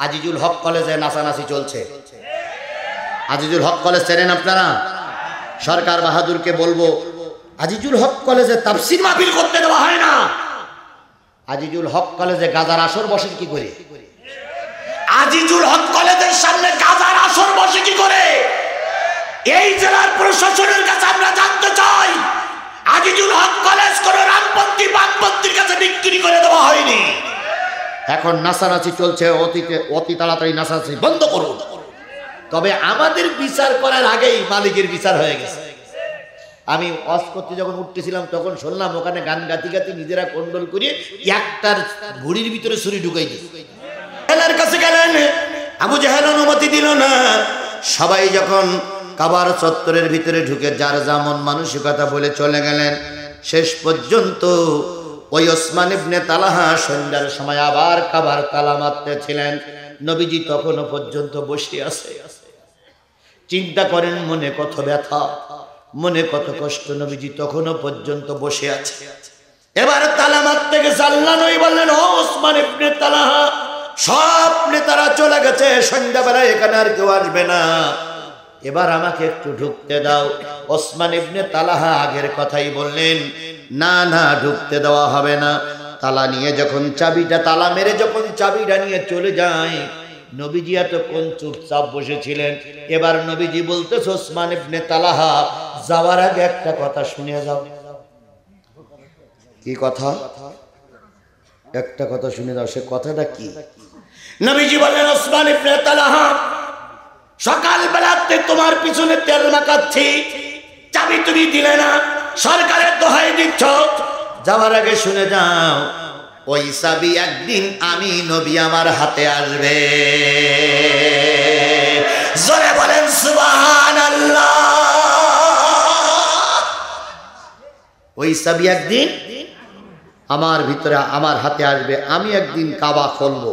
আজিজুল হক কলেজে নাচানাচি চলছে। আজিজুল হক কলেজ চেনেন আপনারা? সরকার বাহাদুরকে বলবো, আজিজুল হক কলেজে তাফসীর মাহফিল করতে দেওয়া হয় না। আজিজুল হক কলেজে গাজার আসর বসে কি করে? আজিজুল হক কলেজের সামনে গাজার আসর বসে কি করে? এই জেলার প্রশাসনের কাছে আমরা জানতে চাই, আজিজুল হক কলেজ কোন রামপন্থী বামপন্থীর কাছে বিক্রি করে দেওয়া হয়নি। এখন নাচানাচি চলছে, অতি তাড়াতাড়ি নাচানাচি বন্ধ করুন। তবে আমাদের বিচার করার আগেই মালিকের বিচার হয়ে গেছে। আমি ওয়াজ করতে যখন উঠতেছিলাম তখন শুনলাম ওখানে গান গাতি গাতি নিজেরা কন্ডল করে একটার ঘুড়ির ভিতরে ছুরি ঢুকাই দিয়েছে। জেহেলের কাছে গেলেন, আবু জেহেল অনুমতি দিল না। সবাই যখন কাবার চত্বরের ভিতরে ঢুকে যার যেমন মানসিকতা বলে চলে গেলেন, শেষ পর্যন্ত ওই ওসমান ইবনে তালহা সন্ধ্যার সময় আবার কাবার তালা মারতেছিলেন। নবীজি তখনও পর্যন্ত বসে আছে। চিন্তা করেন মনে কত ব্যথা, মনে কত কষ্ট। নবীজি তখনও পর্যন্ত বসে আছে। এবার তালা মারতে গেছে, আল্লাহ নবী বললেন, ও ওসমান ইবনে তালহা, সব নেতারা চলে গেছে, সন্ধ্যাবেলায় এখানে আর কেউ আসবে না, এবার আমাকে একটু ঢুকতে দাও। ওসমান ইবনে তালহা আগের কথাই বললেন, না না ঢুকতে দেওয়া হবে না। তালা নিয়ে যখন চাবিটা, তালা মেরে যখন চাবিটা নিয়ে চলে যায়, নবীজি এতক্ষণ চুপচাপ বসেছিলেন। এবার নবীজি বলতেছে, ওসমান ইবনে তালহা, যাওয়ার আগে একটা কথা শুনে যাও। কি কথা? একটা কথা শুনে যাও। সে কথাটা কি? নবীজি বললেন, ওসমান ইবনে তালহা, সকাল বেলাতে তোমার পিছনে তেল মাখাচ্ছি, চাবি তুমি দিলে না, সরকারের দোহাই দিচ্ছ, যাওয়ার আগে শুনে যাও, ওই চাবি একদিন আমি নবী আমার হাতে আসবে। জোরে বলেন সুবহানাল্লাহ। ওই চাবি একদিন আমার ভিতরে, আমার হাতে আসবে। আমি একদিন কাবা খুলবো,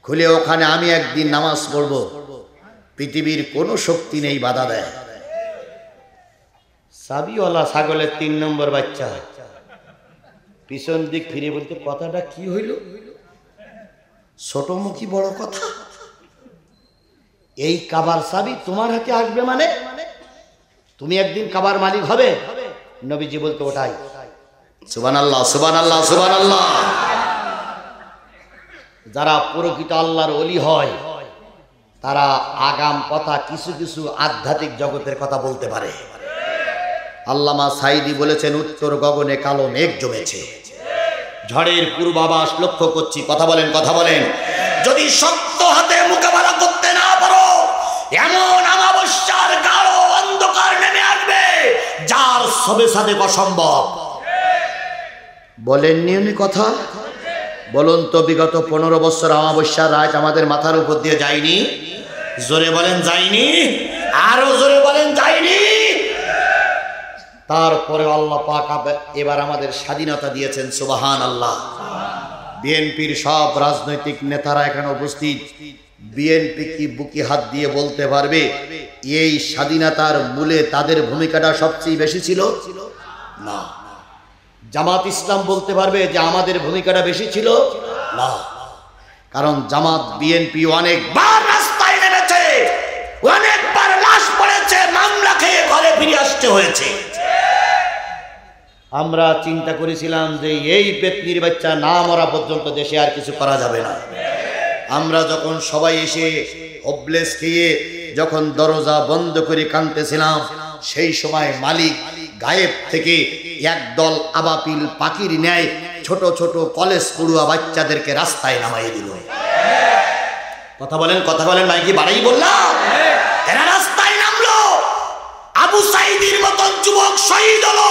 খুলে ওখানে আমি একদিন নামাজ পড়বো। পৃথিবীর কোনো শক্তি নেই বাধা দেয়। চাবিওয়ালা ছাগলের 3 নম্বর বাচ্চা পিছন দিক ফিরে বলতে, কথাটা কি হইল? ছোট মুখী বড় কথা। এই কাবার চাবি তোমার হাতে আসবে মানে তুমি একদিন কাবার মালিক হবে। নবীজি বলতে, ওটাই। সুবহানাল্লাহ, সুবহানাল্লাহ, সুবহানাল্লাহ। যারা প্রকৃত আল্লাহর ওলি হয় তারা আগাম কথা, কিছু কিছু আধ্যাত্মিক জগতের কথা বলতে পারে। আল্লামা সাইদি বলেছেন, উত্তর গগনে কালো মেঘ জমেছে, ঝড়ের পূর্বাভাস লক্ষ্য করছি। কথা বলেন, কথা বলেন। যদি শক্ত হাতে মোকাবেলা করতে না পারো, এমন অমাবস্যার গাঢ় অন্ধকার নেমে আসবে যার সবে সাথে অসম্ভব। বলেননি উনি কথা? বলুন তো, বিগত 15 বছর অমাবস্যার রাত আমাদের মাথার উপর দিয়ে যায়নি? জোরে বলেন, যায়নি? আরো জোরে বলেন, যায়নি? তারপরে আল্লাহ পাক এবার আমাদের স্বাধীনতা দিয়েছেন। সুবহানাল্লাহ। বিএনপির সব রাজনৈতিক নেতারা এখানে উপস্থিত। বিএনপি কি বুকে হাত দিয়ে বলতে পারবে এই স্বাধীনতার মূলে তাদের ভূমিকাটা সবচেয়ে বেশি ছিল? না। জামাত ইসলাম বলতে পারবে যে আমাদের ভূমিকাটা বেশি ছিল? না। কারণ জামাত বিএনপি অনেকবার রাস্তায় নেমেছে, অনেকবার লাশ পড়েছে, মামলা খেয়ে ঘরে ফিরে আসতে হয়েছে। আমরা চিন্তা করেছিলাম যে এই পেতনির বাচ্চা না মরা পর্যন্ত দেশে আর কিছু করা যাবে না। আমরা যখন সবাই এসে হবলেস খেয়ে যখন দরজা বন্ধ করে কাঁদতেছিলাম, সেই সময় মালিক গায়েব থেকে একদল আবাপিল পাখির ন্যায় ছোট ছোট কলেজ পড়ুয়া বাচ্চাদেরকে রাস্তায় নামাইয়ে দিল। কথা বলেন, কথা বলেন। মাইকি বাড়াই বললাম, এরা রাস্তায় নামলো। আবু সাইদির মতন যুবক শহীদ হলো।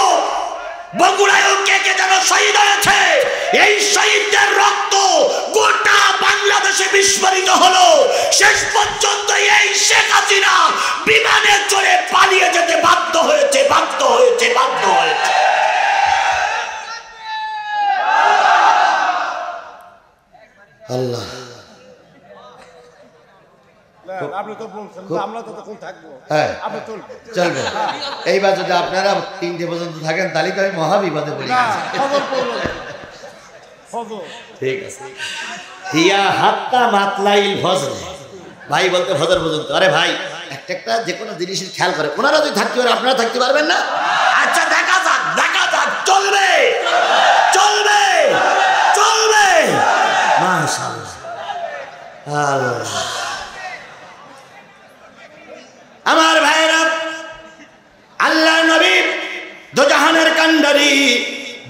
বগুড়ায়ও কে কে যেন শহীদ হয়েছে। এই শহীদদের রক্ত গোটা বাংলাদেশে বিস্ফোরিত হলো। শেষ পর্যন্ত এই শেখ হাসিনা বিমানে চড়ে পালিয়ে যেতে বাধ্য হয়েছে, বাধ্য হয়েছে, বাধ্য হয়েছে। আল্লাহ, আপনি তো বলছেন আমরা তো তখন থাকবো। হ্যাঁ, আপনি চলবে। এইবার যদি আপনারা 3টে পর্যন্ত থাকেন তাহলে তো আমি মহাবিপদে পড়ি। খবর করবো। ঠিক আছে। হিয়া হাত্তা মাতলাইল ফজর, ভাই বলতে ফজর পর্যন্ত। আরে ভাই একটা একটা যে কোনো জিনিসের খেয়াল করে, ওনারা যদি থাকতে পারে আপনারা থাকতে পারবেন না? আচ্ছা দেখা যাক, দেখা যাক, চলবে চলবে চলবে, মাশাআল্লাহ। আল্লাহ আমার ভাইরা, আল্লাহ নবী দোজাহানের কান্ডারি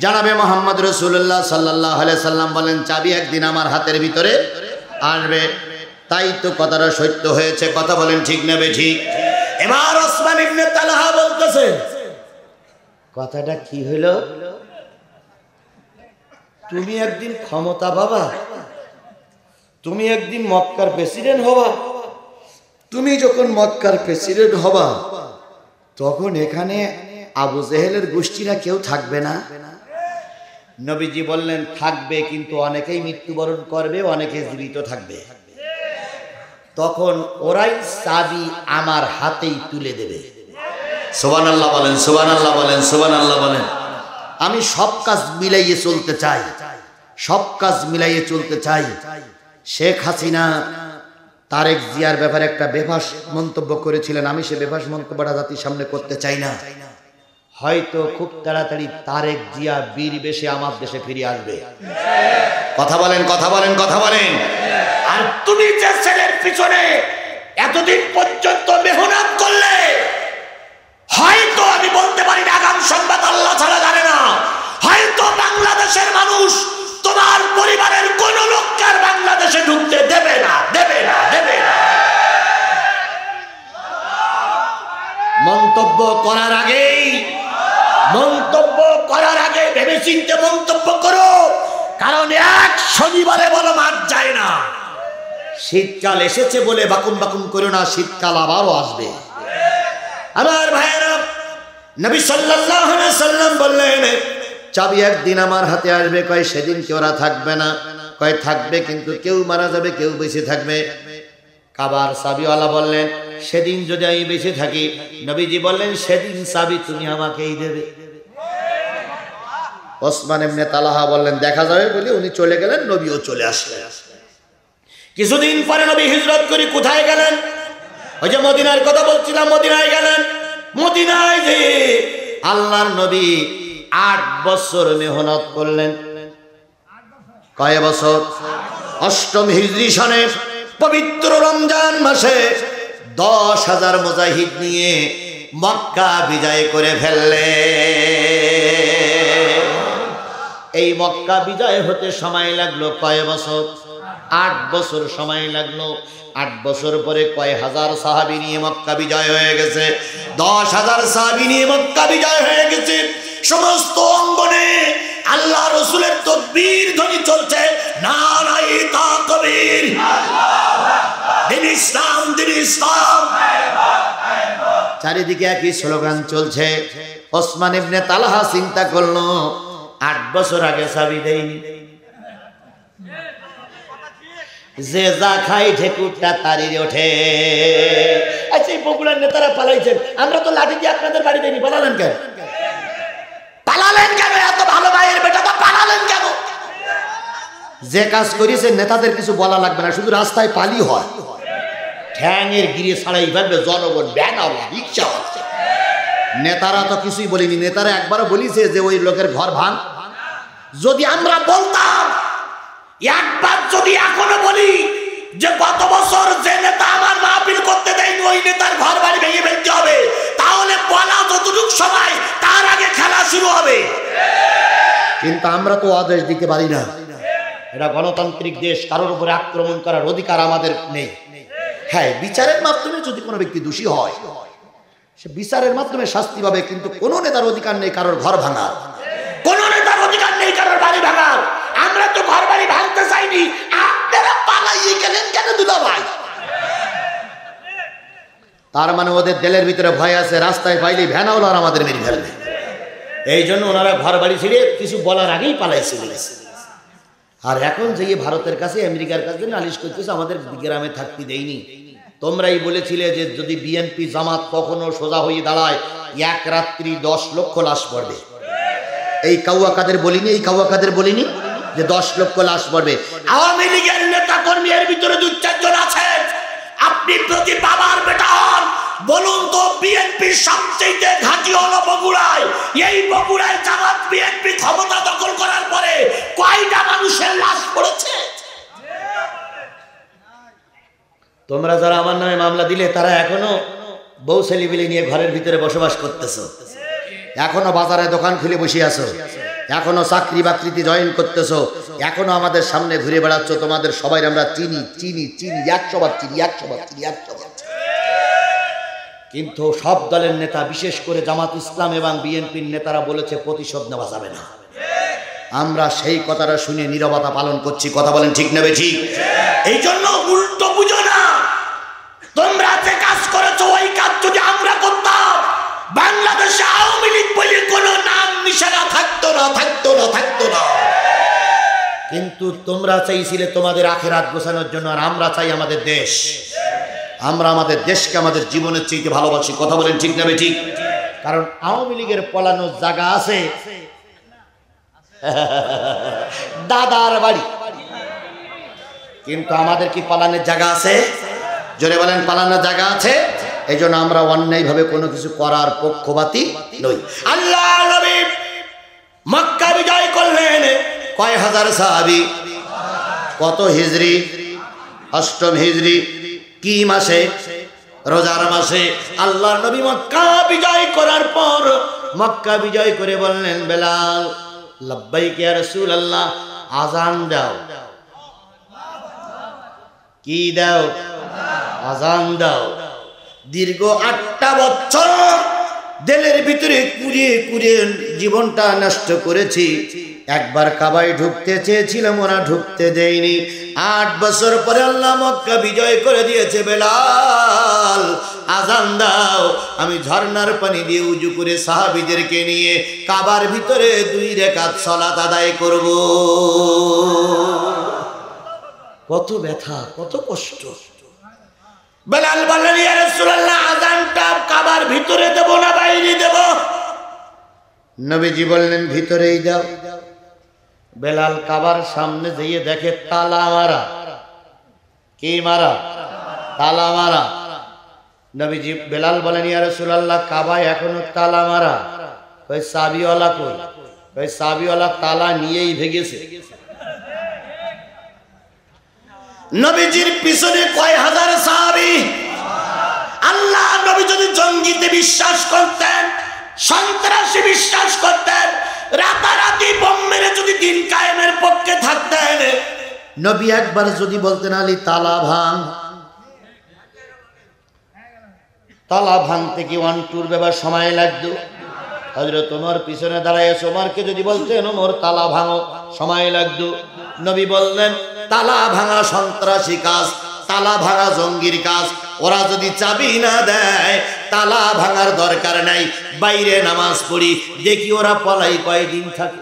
জানাবে মোহাম্মদ রাসূলুল্লাহ সাল্লাল্লাহু আলাইহি সাল্লাম বলেন, চাবি একদিন আমার হাতের ভিতরে আসবে। তাই তো কথাটা সত্য হয়েছে, কথা বলেন ঠিক না বেঠিক? এবার ওসমান ইবনে তালহা বলতেছে, কথাটা কি হলো? তুমি একদিন ক্ষমতা পাবা, তুমি একদিন মক্কার প্রেসিডেন্ট হবা। তুমি যখন মক্কার প্রেসিডেন্ট হবা তখন এখানে আবু জেহেলের গোষ্ঠীরা কেউ থাকবে না? নবীজি বললেন থাকবে, কিন্তু অনেকেই মৃত্যুবরণ করবে, অনেকে জীবিত থাকবে। তখন ওরাই চাবি আমার হাতেই তুলে দেবে। সুবহানাল্লাহ বলেন, সুবহানাল্লাহ বলেন, সুবহানাল্লাহ বলেন। আমি সব কাজ মিলাইয়ে চলতে চাই, সব কাজ মিলাইয়ে চলতে চাই। শেখ হাসিনা তারেক জিয়ার ব্যাপারে একটা বেফাস মন্তব্য করেছিলেন, আমি সে বেফাস মন্তব্যটা জাতির সামনে করতে চাই না। হয়তো খুব তাড়াতাড়ি তারেক জিয়া বীর বেশে আমার দেশে ফিরে আসবে। কথা বলেন, কথা বলেন, কথা বলেন। আর তুমি যে ছেলের পিছনে এতদিন পর্যন্ত মেহনত করলে, হয়তো আমি বলতে পারি না, আগাম সংবাদ আল্লাহ ছাড়া জানে না, হয়তো বাংলাদেশের মানুষ তোমার পরিবারের কোন লোককে বাংলাদেশে ঢুকতে দেবে না, দেবে না, দেবে না। মন্তব্য করার আগেই, মন্তব্য করার আগে ভেবে চিন্তে মন্তব্য করো, কারণ এক শনিবারে বলো মার যায় না। শীতকাল এসেছে বলে বাকুম বাকুম করো না, শীতকাল আবারও আসবে। আমার ভাইয়েরা, নবী সাল্লাল্লাহু আলাইহি সাল্লাম বললেন চাবি একদিন আমার হাতে আসবে। কয় সেদিন কি ওরা থাকবে না? কয় থাকবে, কিন্তু কেউ মারা যাবে, কেউ বেঁচে থাকবে। কাবার চাবিওয়ালা বললেন সেদিন যদি আমি বেঁচে থাকি, নবীজি বললেন সেদিন চাবি তুমি আমাকেই দেবে। ওসমান ইবনে তালহা বললেন দেখা যাবে বলে উনি চলে গেলেন, নবীও চলে আসলেন। কিছুদিন পরে নবী হিজরত করে কোথায় গেলেন? ওই যে মদিনার কথা বলছিলাম, মদিনায় গেলেন। মদিনায় যে আল্লাহর নবী 8 বছর মেহনত করলেন। কয় বছর? 8ম হিজরি সনে পবিত্র রমজান মাসে 10,000 মুজাহিদ নিয়ে মক্কা বিজয় করে ফেললে। এই মক্কা বিজয় হতে সময় লাগলো কয় বছর? 8 বছর সময় লাগলো। 8 বছর পরে কয় হাজার সাহাবী নিয়ে মক্কা বিজয় হয়ে গেছে। 10,000 সাহাবী নিয়ে মক্কা বিজয় হয়ে গেছে। সমস্ত অঙ্গনে আল্লাহ রাসূলের তাকবীর ধ্বনি চলছে, নারায়ে তাকবীর, দিন ইসলাম, দিন ইসলাম। চারিদিকে একই স্লোগান চলছে। ওসমান ইবনে তালহা চিন্তা করলো 8 বছর আগে চাবি দেয়নি, যে যা খাই ঠেকুরটা তারি ওঠে। আচ্ছা এই বগুড়ার নেতারা পালাইছেন, আমরা তো লাঠি দিয়ে আপনাদের বাড়ি দেয়নি, পালালেন কেন? পালালেন কেন? এত ভালো ভাইয়ের বেটা তো পালালেন কেন? যে কাজ করেছেন নেতাদের কিছু বলা লাগবে না, শুধু রাস্তায় পালি হয়, ঠ্যাঙের গিরে ছাড়াই ভাববে জনগণ, ব্যানাওয়ালা, রিক্সা হচ্ছে। নেতারা তো কিছুই বলিনি। নেতারা একবারও বলিছে যে ওই লোকের ঘর ভাঙ। যদি আমরা বলতাম, একবার যদি এখনো বলি যে গত বছর যে নেতা আমার মাহফিল করতে দেয়নি ওই নেতার ঘর বাড়ি ভেঙে ফেলতে হবে, তাহলে বলা যতটুকু সময় তার আগে খেলা শুরু হবে। কিন্তু আমরা তো আদেশ দিতে পারি না। এটা গণতান্ত্রিক দেশ, কারোর উপরে আক্রমণ করার অধিকার আমাদের নেই। হ্যাঁ, বিচারের মাধ্যমে যদি কোনো ব্যক্তি দোষী হয় সে বিচারের মাধ্যমে শাস্তি পাবে, কিন্তু কোনো নেতার অধিকার নেই কারোর ঘর ভাঙার, কোনো নেতার অধিকার নেই কারোর বাড়ি ভাঙার। আমরা তো ঘর বাড়ি ভাঙতে চাইনি, আপনারা পালাইয়ে গেলেন কেন দুলা ভাই? তার মানে ওদের দিলের ভিতরে ভয় আছে, রাস্তায় পাইলে ভ্যানাওয়ালা আমাদের মেরে ফেলবে। এই জন্য ওনারা ঘর বাড়ি ছেড়ে কিছু বলার আগেই পালাইছে। আর এখন যে ভারতের কাছে, আমেরিকার কাছে নালিশ করতেছে আমাদের গ্রামে থাকতে দেয়নি। তোমরাই বলেছিলে যে যদি বিএনপি জামাত কখনো সোজা হয়ে দাঁড়ায়, এক রাত্রি 10 লক্ষ লাশ পড়বে। এই কাউয়া কাদের বলিনি, এই কাউয়া কাদের বলিনি। যে 10 লক্ষ লাশ পড়বে। আওয়ামী লীগের নেতা কর্মী এর ভিতরে 2-4 জন আছেন, আপনি প্রতি বাবার বেটা হন, বলুন তো বিএনপির সবচেয়ে ঘাঁটি হলো বগুড়ায়। এই বগুড়ায় জামাত বিএনপি ক্ষমতা দখল করার পরে কয়টা মানুষের লাশ পড়েছে? তোমরা যারা আমার নামে মামলা দিলে তারা এখনো বউ ছেলেপিলে নিয়ে ঘরের ভিতরে বসবাস করতেছো, এখনো বাজারে দোকান খুলে বসে আছো, এখনো চাকরি বাকরিতে জয়েন করতেছো, এখনো আমাদের সামনে ঘুরে বেড়াচ্ছ। তোমাদের সবাই আমরা চিনি চিনি চিনি 100 বার চিনি, 100 বার চিনি, 100 বার। কিন্তু সব দলের নেতা, বিশেষ করে জামাত ইসলাম এবং বিএনপির নেতারা বলেছে প্রতিশোধ নেওয়া যাবে না। আমরা সেই কথাটা শুনে নীরবতা পালন করছি। কথা বলেন ঠিক নেবে ঠিক? এই জন্য উল্টো বুঝো না। তোমরা যে কাজ করেছো ওই কাজ যদি আমরা করতাম, বাংলাদেশে আওয়ামী লীগ বলে কোনো নাম নিশানা থাকতো না, থাকতো না, থাকতো না। কিন্তু তোমরা চাইছিলে তোমাদের আখিরাত গোছানোর জন্য, আর আমরা চাই আমাদের দেশ। আমরা আমাদের দেশকে আমাদের জীবনের চেয়ে ভালোবাসি। কথা বলেন ঠিক নেবে ঠিক? কারণ আওয়ামী লীগের পলানোর জায়গা আছে দাদার বাড়ি, কিন্তু আমাদের কি পালানোর জায়গা আছে? জোরে বলেন, পালানোর জায়গা আছে? এই জন্য আমরা অন্যায়ভাবে কোনো কিছু করার পক্ষপাতী নই। আল্লাহ নবী মক্কা বিজয় করলেন, কয় হাজার সাহাবী, কত হিজরি? 8ম হিজরি। কি মাসে? রোজার মাসে। আল্লাহ নবী মক্কা বিজয় করার পর মক্কা বিজয় করে বললেন, বেলাল লব্বাইক ইয়া রাসূলুল্লাহ, আযান দাও। কি দাও? আযান দাও। দীর্ঘ 8টা বছর দিলের ভিতরে কুড়িয়ে কুড়িয়ে জীবনটা নষ্ট করেছি। একবার কাবায় ঢুকতে চেয়েছিলাম, ওরা ঢুকতে দেয়নি। 8 বছর পরে আল্লাহ মক্কা বিজয় করে দিয়েছে। বেলাল আযান দাও। আমি ঝর্ণার পানি দিয়ে উজু করে সাহাবীদেরকে নিয়ে কাবার ভিতরে 2 রাকাত সালাত আদায় করব। কত ব্যথা, কত কষ্ট। বেলাল বললেন, ইয়া রাসূলুল্লাহ, আযানটা কাবার ভিতরে দেব না বাইরে দেব? নবীজি বললেন, ভিতরেই দাও। বেলাল কাবার সামনে যেয়ে দেখে তালা মারা। কি মারা? তালা মারা। নবীজি, বেলাল বলেন, ইয়া রাসূলুল্লাহ, কাবায় এখনো তালা মারা। কই চাবিওয়ালা কই? কই চাবিওয়ালা তালা নিয়েই ভেগেছে। নবীজির পিছনে কয় হাজার সাহাবী। আল্লাহ নবী যদি জঙ্গিতে বিশ্বাস করতেন, সন্ত্রাসী বিশ্বাস করতেন, রাতারাতি বোম মেরে যদি দিন কায়েমের পক্ষে থাকতেন, নবী একবার যদি বলতেন, আলী তালা ভাঙ, তালা ভাঙতে কি 1-2 ব্যাপার সময় লাগতো? হযরত ওমর পিছনে দাঁড়ায়, ওমরকে যদি বলতেন, ওমর তালা ভাঙো, সময় লাগতো। নবী বললেন, তালা ভাঙা সন্ত্রাসী কাজ, তালা ভাঙা জঙ্গির কাজ। ওরা যদি চাবি না দেয়, তালা ভাঙার দরকার নাই, বাইরে নামাজ পড়ি, দেখি ওরা পলাই কয়দিন থাকে।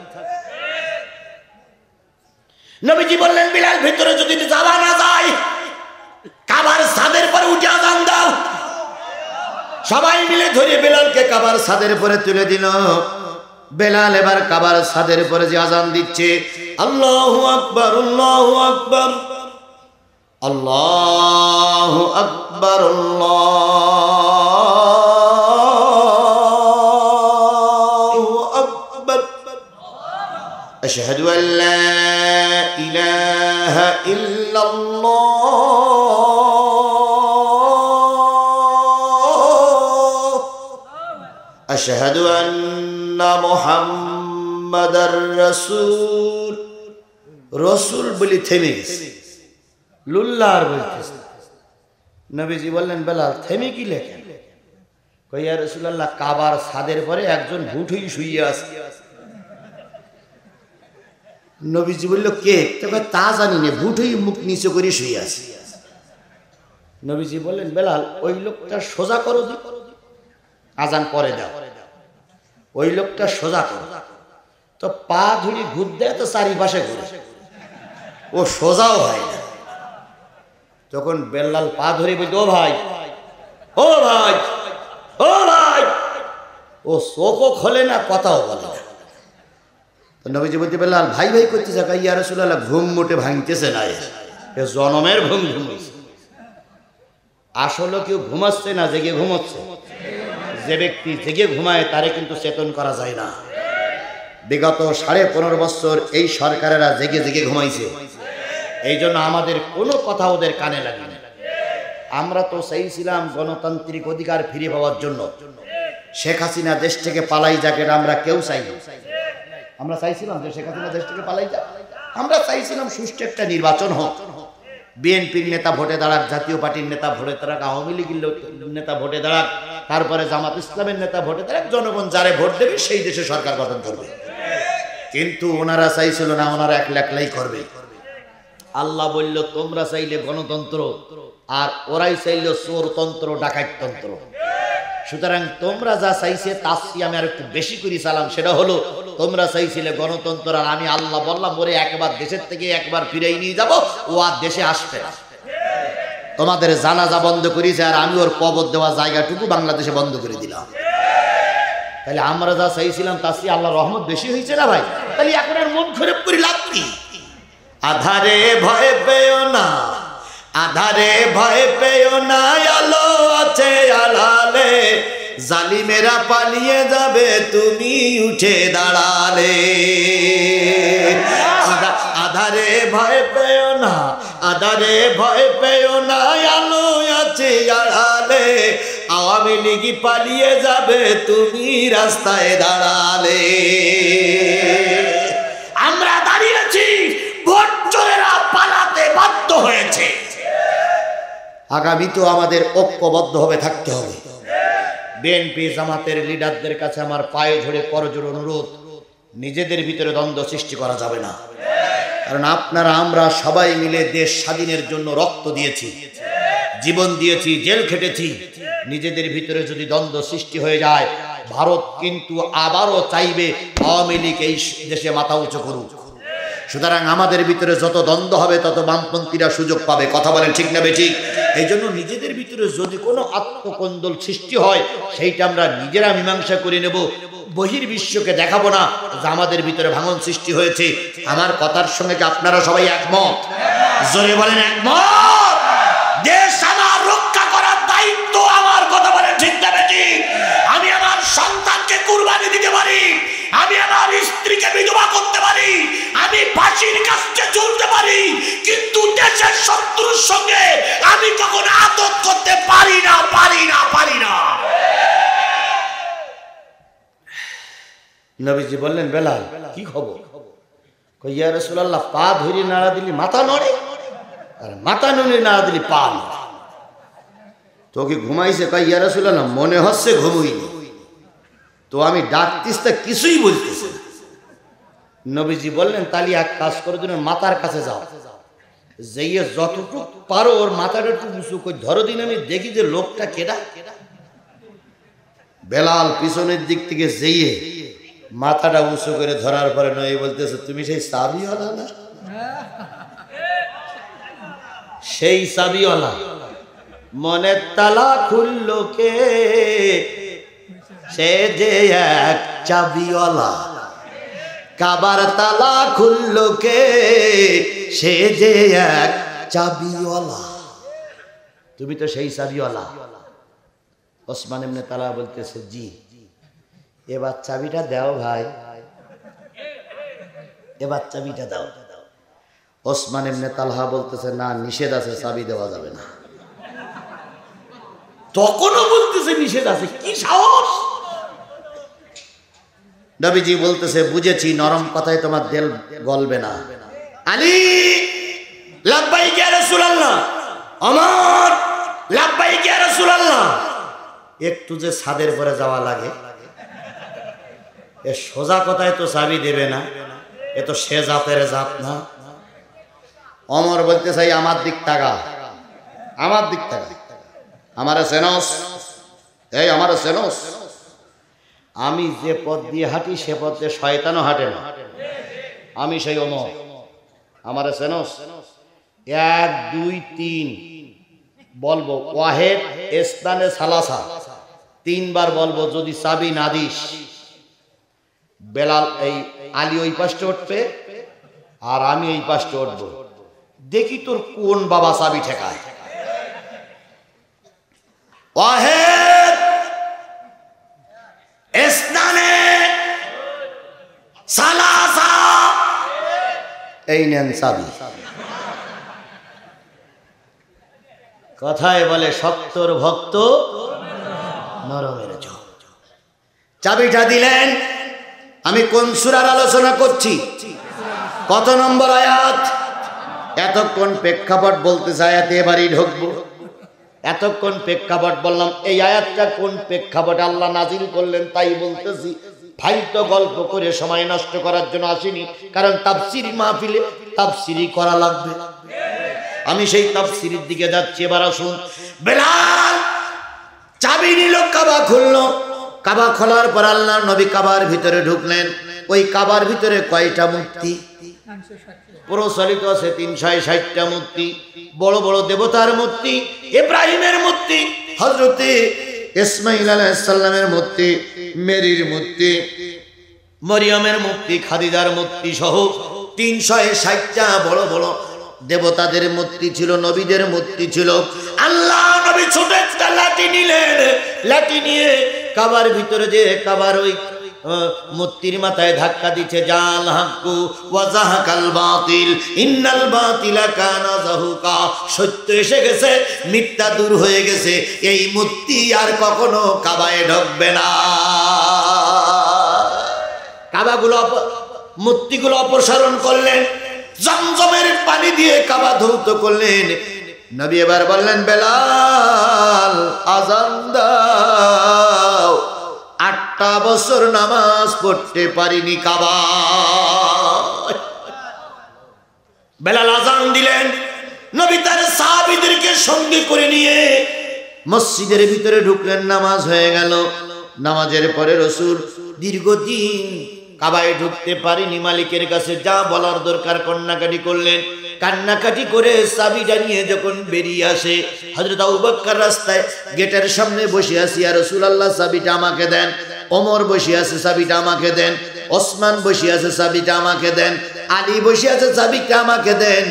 নবীজি বললেন, বিলাল, ভিতরে যদি যাওয়া না যায়, কাবার ছাদের পরে উঠে আযান দাও। সবাই মিলে ধরে বেলালকে কাবার ছাদের পরে তুলে দিল। বেলাল এবার কাবার ছাদের পরে যে আযান দিচ্ছে, আল্লাহু আকবার, আল্লাহু আকবার, আল্লাহু আকবার, আল্লাহু আকবার, আশহাদু আল্লা ইলাহা ইল্লাল্লাহ, আশহাদু আন্না মুহাম্মাদার রাসূল। রাসূল বলি থেমে গেছে, লুল্লার বলতেছে। নবীজি বললেন, বেলাল থেমে কি লেখেন? কই, ইয়া রাসূলুল্লাহ, কাবার ছাদের পরে একজন ভূত হয়ে শুয়ে আছে। নবীজি বলল, কে? তবে তা জানি না, ভূত হয়ে মুখ নিচে করে শুয়ে আছে। নবীজি বললেন, বেলাল, ওই লোকটা সোজা করো, আযান পরে দাও। ওই লোকটা সোজা করো। তো পা ধুলি ঘুর দেয়, তো চারিপাশে ঘুরে, ও সোজাও হয় না। তখন বেলাল পা ধরে বলতো, ও ভাই, ও ভাই, ও ভাই। ও চোখও খোলে না, কথাও বলে না। তো নবীজি বলতে বেলাল ভাই ভাই করতেছে, ইয়া রাসূলুল্লাহ ঘুম মোটে ভাঙতেছে না, এ জনমের ঘুম ঘুমাইছে। আসলে কেউ ঘুমাচ্ছে না, জেগে ঘুমাচ্ছে। যে ব্যক্তি জেগে ঘুমায় তারে কিন্তু চেতন করা যায় না। বিগত 15.5 বছর এই সরকারেরা জেগে জেগে ঘুমাইছে, এই জন্য আমাদের কোনো কথা ওদের কানে লাগে না। আমরা তো চাইছিলাম গণতান্ত্রিক অধিকার ফিরে পাওয়ার জন্য, শেখ হাসিনা দেশ থেকে পালাই যাক, এটা আমরা কেউ চাই না। আমরা চাইছিলাম যে শেখ হাসিনা দেশ থেকে পালাই যাক, আমরা চাইছিলাম সুষ্ঠু একটা নির্বাচন হোক, বিএনপির নেতা ভোটে দাঁড়াক, জাতীয় পার্টির নেতা ভোটে দাঁড়াক, আওয়ামী লীগের নেতা ভোটে দাঁড়াক, তারপরে জামাত ইসলামের নেতা ভোটে দাঁড়াক, জনগণ যারে ভোট দেবে সেই দেশে সরকার গঠন করবে। কিন্তু ওনারা চাইছিল না, ওনারা একলা একলাই করবে। আল্লাহ বলল তোমরা চাইলে গণতন্ত্র, আর ওরাই চাইল চোরতন্ত্র, ডাকাততন্ত্র। সুতরাং তোমরা যা চাইছে তার চেয়ে আমি আর একটু বেশি করে চালাম, সেটা হলো তোমরা চাইছিলে গণতন্ত্র, আর আমি আল্লাহ বললাম ওরে একবার দেশের থেকে একবার ফিরেই নিয়ে যাব, ও আর দেশে আসবে না। তোমাদের জানাজা বন্ধ করেছে, আর আমি ওর কবর দেওয়া জায়গাটুকু বাংলাদেশে বন্ধ করে দিলাম। তাহলে আমরা যা চাইছিলাম তার চেয়ে আল্লাহ রহমত বেশি হয়েছে না ভাই? তাহলে এখন আর মন খারাপ করে লাভ কি? আধারে ভয় পেও না, আধারে ভয় পেও না, আলো আছে আড়ালে, জালিমেরা পালিয়ে যাবে তুমি উঠে দাঁড়ালে। আধারে ভয় পেও না, আধারে ভয় পেও না, আলো আছে আড়ালে, আওয়ামী লীগ পালিয়ে যাবে তুমি রাস্তায় দাঁড়ালে। আমরা দাঁড়িয়েছি, ভোট চোরেরা পালাতে বাধ্য হয়েছে। আগামী তো আমাদের ঐক্যবদ্ধভাবে থাকতে হবে। বিএনপি জামাতের লিডারদের কাছে আমার পায়ে ঝরে করজোড় অনুরোধ, নিজেদের ভিতরে দ্বন্দ্ব সৃষ্টি করা যাবে না। কারণ আপনারা আমরা সবাই মিলে দেশ স্বাধীনের জন্য রক্ত দিয়েছি, জীবন দিয়েছি, জেল খেটেছি। নিজেদের ভিতরে যদি দ্বন্দ্ব সৃষ্টি হয়ে যায়, ভারত কিন্তু আবারও চাইবে আওয়ামী লীগ এই দেশে মাথা উঁচু করুক। সুতরাং আমাদের ভিতরে যত দ্বন্দ্ব হবে তত বামপন্থীরা সুযোগ পাবে। কথা বলেন ঠিক না বেঠিক? এই জন্য নিজেদের ভিতরে যদি কোনো আত্মকন্দল সৃষ্টি হয়, সেইটা আমরা নিজেরা মীমাংসা করে নেব, বহির্বিশ্বকে দেখাবো না যে আমাদের ভিতরে ভাঙন সৃষ্টি হয়েছে। আমার কথার সঙ্গে কি আপনারা সবাই একমত? জোরে বলেন একমত। দেশ আমার রক্ষা করার দায়িত্ব আমার। কথা বলেন ঠিক না বেঠিক? আমি আমার সন্তানকে কুরবানি দিতে পারি, আমি আমার স্ত্রীকে বিধবা করতে পারি, আমি ফাঁসির কাছে ঝুলতে পারি, কিন্তু দেশের শত্রুর সঙ্গে আমি কখনো আদত করতে পারি না, পারি না, পারি না। নবীজি বললেন বেলাল কি খবর? ইয়া রাসূলুল্লাহ, পা ধরে নাড়া দিলি মাথা নড়ে, আর মাথা নড়ে নাড়া দিলি পা নড়ে। তো কি ঘুমাইছে? ইয়া রাসূলুল্লাহ, মনে হচ্ছে ঘুমুইনি, তো আমি ডাকতিস তা কিছুই বলতেছি। নবীজি বললেন তাহলে এক কাজ করে দিন, মাথার কাছে যাও, যেয়ে যতটুকু পারো ওর মাথাটা একটু উঁচু করে ধরো দিন, আমি দেখি যে লোকটা কেডা। বেলাল পিছনের দিক থেকে যেয়ে মাথাটা উঁচু করে ধরার পরে নয় বলতেছে, তুমি সেই চাবিওয়ালা না? সেই চাবিওয়ালা। মনের তালা খুললো কে? সে যে এক চাবিওয়ালা। কাবার তালা খুললো কে? সে যে এক চাবিওয়ালা। তুমি তো সেই চাবিওয়ালা। ওসমান ইবনে তালহা বলতেছে, জি। এবার চাবিটা দাও ভাই, এবার চাবিটা দাও। ওসমান ইবনে তালহা বলতেছে, না, নিষেধ আছে, চাবি দেওয়া যাবে না। তখনও বলতেছে নিষেধ আছে, কি সাহস! নবীজি বলতেছে, বুঝেছি, নরম কথায় তোমার দিল গলবে না। আলী লাব্বাইক ইয়া রাসূলুল্লাহ, ওমর লাব্বাইক ইয়া রাসূলুল্লাহ। একটু যে ছাদের পরে যাওয়া লাগে, এ সোজা কথায় তো চাবি দেবে না, এ তো সে জাতের জাত না। ওমর বলতে চাই, আমার দিক তাকা, আমার দিক তাকা, আমারে চেনস? এই আমারে চেনস? আমি যে পথ দিয়ে হাঁটি সে পথ দিয়ে শয়তানও হাঁটে না। আমি সেই ওমর, আমারে চেনস? 1 2 3 বলবো, ওয়াহেদ ইসনানে সালাসা, 3 বার বলবো। যদি চাবি না দিস বেলাল এই আলী ওই পাশে উঠবে আর আমি এই পাশে উঠবো, দেখি তোর কোন বাবা চাবি ঠেকায়। ওয়াহেদ ইসনানে সালাসা, এই নেন চাবি। কথায় বলে শক্তর ভক্ত নরমের জয়। চাবিটা দিলেন। আমি কোন সূরার আলোচনা করছি? কত নম্বর আয়াত? এতক্ষণ প্রেক্ষাপট বলতেছে, আয়াতে এবারই ঢুকবো। এতক্ষণ প্রেক্ষাপট বললাম, এই আয়াতটা কোন প্রেক্ষাপটে আল্লাহ নাজিল করলেন তাই বলতেছি। ফাইলতো গল্প করে সময় নষ্ট করার জন্য আসিনি, কারণ তাফসীর মাহফিলে তাফসীরই করা লাগবে। আমি সেই তাফসীরের দিকে যাচ্ছি। এবার আসুন, বেলাল চাবি নিল, কাবা খুললো। কাবা খোলার পর আল্লাহর নবী কাবার ভিতরে ঢুকলেন। ওই কাবার ভিতরে কয়টা মূর্তি প্রচলিত আছে? 360টা মূর্তি, বড় বড় দেবতার মূর্তি, ইব্রাহিমের মূর্তি, হযরতে ইসমাঈল আলাইহিস সালামের মূর্তি, মেরির মূর্তি, মরিয়মের মূর্তি, খাদিজার মূর্তি সহ 360টা বড় বড় দেবতাদের মূর্তি ছিল, নবীদের মূর্তি ছিল। আল্লাহ নবী ছোট একটা লাঠি নিলেন। লাঠি নিয়ে কাবার ভিতরে যে কাবার ওই মূর্তির মাথায় ধাক্কা দিচ্ছে, জাল হাক্কু ওয়া যাহাকাল বাতিল ইন্নাল বাতিলা কানা যাহুকা। সত্য এসে গেছে, মিথ্যা দূর হয়ে গেছে। এই মূর্তি আর কখনো কাবায় ঢুকবে না। কাবাগুলো মূর্তিগুলো অপসারণ করলেন, জমজমের পানি দিয়ে কাবা ধৌত করলেন। নবী এবার বললেন, বেলাল আযান দাও। 8টা বছর নামাজ পড়তে পারিনি কাবা। বেলাল আযান দিলেন। নবী তার সাহাবীদেরকে সঙ্গে করে নিয়ে মসজিদের ভিতরে ঢুকলেন। নামাজ হয়ে গেল। নামাজের পরে রাসূল দীর্ঘদিন কাবায় ঢুকতে পারিনি, মালিকের কাছে যা বলার দরকার কান্নাকাটি করলেন। কান্নাকাটি করে চাবিটা নিয়ে যখন বেরিয়ে আসে, হযরত আবু বকর রাস্তায় গেটের সামনে বসে আছে, ইয়া রাসূলুল্লাহ চাবিটা আমাকে দেন। ওমর বসে আছে, চাবিটা আমাকে দেন। ওসমান বসে আছে, চাবিটা আমাকে দেন। আলী বসে আছে, চাবিটা আমাকে দেন।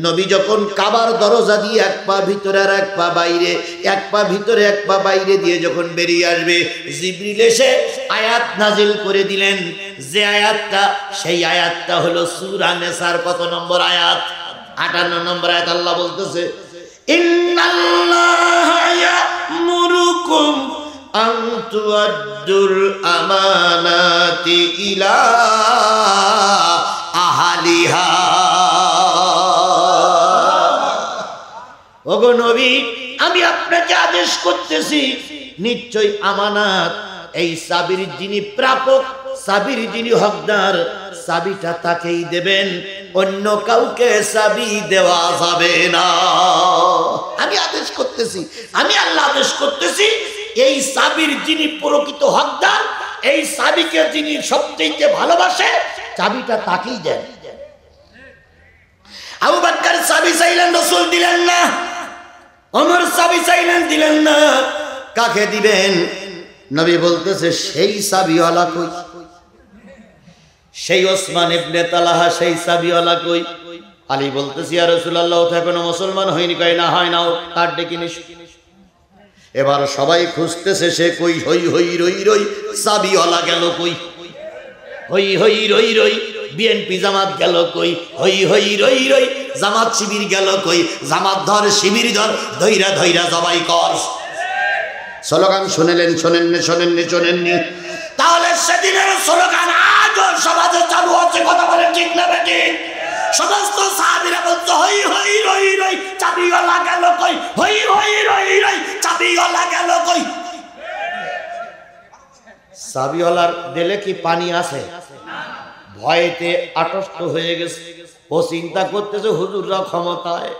নবী যখন কাবার দরজা দিয়ে এক পা ভিতরে আর এক পা বাইরে, এক পা ভিতরে এক পা বাইরে দিয়ে যখন বেরিয়ে আসবে, জিবরিল এসে আয়াত নাজিল করে দিলেন। যে আয়াতটা, সেই আয়াতটা হলো সূরা নিসার কত নম্বর আয়াত? 58 নম্বর আয়াত। আল্লাহ বলতেছে, ইন্নাল্লাহা ইয়া'মুরুকুম আন তুআদ্দুল আমানাতি ইলা আহলিহা। ওগো নবী, আমি আপনাকে আদেশ করতেছি, নিশ্চয় আমানাত, এই চাবির যিনি প্রাপক, চাবির যিনি হকদার, চাবিটা তাকেই দেবেন, অন্য কাউকে চাবি দেওয়া যাবে না। আমি আদেশ করতেছি, আমি আল্লাহ আদেশ করতেছি, এই চাবির যিনি প্রকৃত হকদার, এই চাবিকে যিনি সবচেয়ে ভালোবাসে, চাবিটা তাকেই দেন। আবু বকর চাবি চাইলেন, রাসূল দিলেন না। ওমর চাবি চাইলেন, দিলেন না। কাকে দিবেন? নবী বলতেছে, সেই চাবিওয়ালা কই? সেই ওসমান ইবনে তালহা, সেই চাবিওয়ালা কই? আলী বলতেছে, ইয়া রাসূলুল্লাহ, ও তো এখনো মুসলমান হয়নি। কয় না, হয় না, তার ডেকে নিস। এবার সবাই খুঁজতেছে, সে কই? হই হই রই রই, চাবিওয়ালা গেল কই? হই হই রই রই, বিএনপি জামাত গেল কই? হই হই রই রই, জামাত শিবির গেল কই? জামাত ধর, শিবির ধর, ধৈরা ধৈরা জবাই কর। স্লোগান শুনেলেন? শোনেননি? শোনেননি? শোনেননি? তাহলে সেদিনের স্লোগান আজও সমাজে চালু আছে। কথা বলেন ঠিক না বেঠিক? সমস্ত সাহাবীরা বলতো, হই হই রই রই, চাবিওয়ালা গেল কই? হই হই রই রই, চাবিওয়ালা গেল কই? চাবিওয়ালার দিলে কি পানি আছে? ভয়েতে আটস্থ হয়ে গেছে। ও চিন্তা করতেছে, হুজুররা ক্ষমতায়,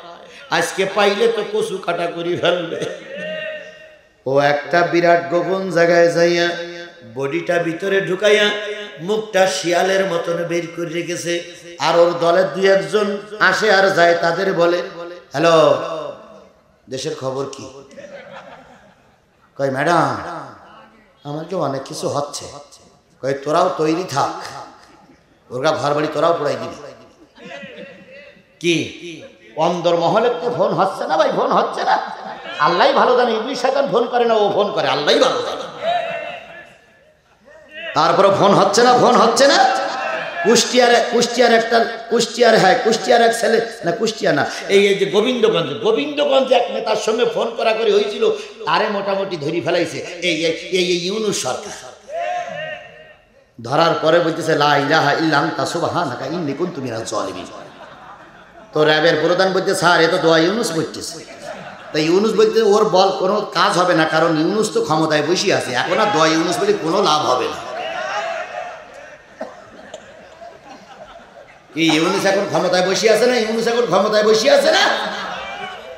আজকে পাইলে তো কচু কাটা করে ফেলবে। ও একটা বিরাট গোপন জায়গায় যাইয়া বডিটা ভিতরে ঢুকাইয়া মুখটা শিয়ালের মতন বের করে রেখেছে। আর ওর দলের 2-1 জন আসে আর যায়, তাদের বলে, হ্যালো, দেশের খবর কি? কয়, ম্যাডাম, আমাকে অনেক কিছু হচ্ছে, কয় তোরাও তৈরি থাক, ওরা ঘর বাড়ি তোরাও পড়াই দিবি। কি অন্দর মহলে তো ফোন হচ্ছে না ভাই, ফোন হচ্ছে না। আল্লাহ ভালো জানে, ইবলিস শয়তান ফোন করে না, ও ফোন করে, আল্লাহ ভালো জানে। তারপরে ফোন হচ্ছে না, ফোন হচ্ছে না। কুষ্টিয়ার এক ছেলে, না কুষ্টিয়া না, এই যে গোবিন্দগঞ্জে এক নেতার সঙ্গে ফোন করা করে হয়েছিল, তারে মোটামুটি ধরি ফেলাইছে এই ইউনূস সরকার। ধরার পরে বলতেছে লা ইলাহা ইল্লা আনতা সুবহানাকা ইন্নী কুনতু মিনাজ জালিমিন। তো র্যাবের প্রধান বলতে স্যার এ তো দোয়া ইউনূস পড়তেছে। তাই ইউনূস বলতে ওর বল কোনো কাজ হবে না, কারণ ইউনূস তো ক্ষমতায় বসে আছে, এখন আর দোয়া ইউনূস বলে কোনো লাভ হবে না। কি ইউনূস এখন ক্ষমতায় বসে আছে না? ইউনূস এখন ক্ষমতায় বসে আছে না